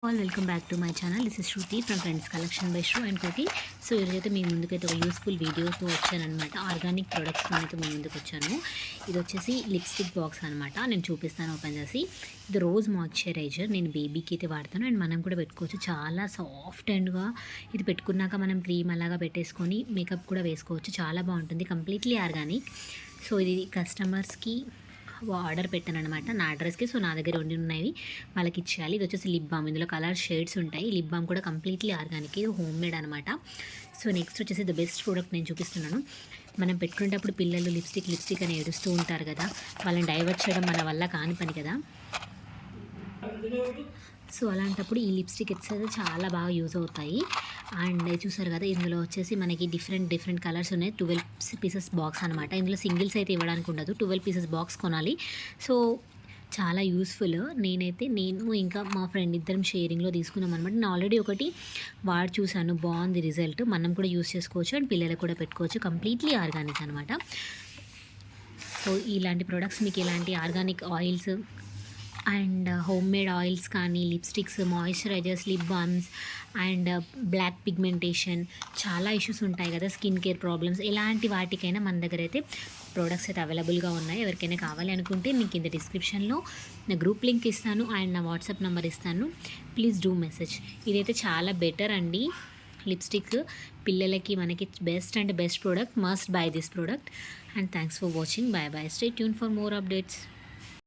All welcome back to my channel. This is Shruti from friends collection by Shru and Koti. So ఈరోజైతే మీ ముందుకైతే ఒక useful వీడియోతో వచ్చానమాట. ఆర్గానిక్ ప్రొడక్ట్స్తో అయితే మీ ముందుకు వచ్చాను. ఇది వచ్చేసి లిప్స్టిక్ బాక్స్ అనమాట. నేను చూపిస్తాను ఓపెన్ చేసి. ఇది రోజ్ మాయిశ్చరైజర్. నేను బేబీకి అయితే వాడతాను అండ్ మనం కూడా పెట్టుకోవచ్చు. చాలా సాఫ్ట్ అండ్గా ఇది పెట్టుకున్నాక మనం క్రీమ్ అలాగా పెట్టేసుకొని మేకప్ కూడా వేసుకోవచ్చు. చాలా బాగుంటుంది, కంప్లీట్లీ ఆర్గానిక్. సో ఇది కస్టమర్స్కి ఆర్డర్ పెట్టాను అనమాట, నా అడ్రస్కి. సో నా దగ్గర ఉన్నాయి, వాళ్ళకి ఇచ్చేయాలి. ఇది వచ్చేసి లిప్ బామ్. ఇందులో కలర్ షేడ్స్ ఉంటాయి. లిప్ బామ్ కూడా కంప్లీట్లీ ఆర్గానిక్, ఇది హోమ్ మేడ్ అనమాట. సో నెక్స్ట్ వచ్చేసి ద బెస్ట్ ప్రోడక్ట్ నేను చూపిస్తున్నాను. మనం పెట్టుకునేటప్పుడు పిల్లలు లిప్స్టిక్ అని ఏడుస్తూ ఉంటారు కదా, వాళ్ళని డైవర్ట్ చేయడం మన వల్ల కాని పని కదా. సో అలాంటప్పుడు ఈ లిప్స్టిక్ అయితే చాలా బాగా యూజ్ అవుతాయి. అండ్ చూసారు కదా, ఇందులో వచ్చేసి మనకి డిఫరెంట్ కలర్స్ ఉన్నాయి. 12 పీసెస్ బాక్స్ అనమాట. ఇందులో సింగిల్స్ అయితే ఇవ్వడానికి ఉండదు, 12 పీసెస్ బాక్స్ కొనాలి. సో చాలా యూస్ఫుల్. నేను ఇంకా మా ఫ్రెండ్ ఇద్దరం షేరింగ్లో తీసుకున్నాం అనమాట. నేను ఆల్రెడీ ఒకటి వాడి చూసాను, బాగుంది రిజల్ట్. మనం కూడా యూస్ చేసుకోవచ్చు అండ్ పిల్లలకు కూడా పెట్టుకోవచ్చు. కంప్లీట్లీ ఆర్గానిక్ అనమాట. సో ఇలాంటి ప్రొడక్ట్స్ మీకు ఇలాంటి organic oils and homemade oils కానీ, lipsticks, moisturisers, lip balms and black pigmentation, చాలా ఇష్యూస్ ఉంటాయి కదా, స్కిన్ కేర్ ప్రాబ్లమ్స్, ఎలాంటి వాటికైనా మన దగ్గర అయితే ప్రోడక్ట్స్ అయితే అవైలబుల్గా ఉన్నాయి. ఎవరికైనా కావాలి అనుకుంటే నేను కింద డిస్క్రిప్షన్లో నా గ్రూప్ లింక్ ఇస్తాను అండ్ నా వాట్సాప్ నెంబర్ ఇస్తాను. Please do message. ఇదైతే చాలా బెటర్ అండి. లిప్స్టిక్ పిల్లలకి మనకి best product. Must by this product. And thanks for watching. By by. Stay tune for more updates.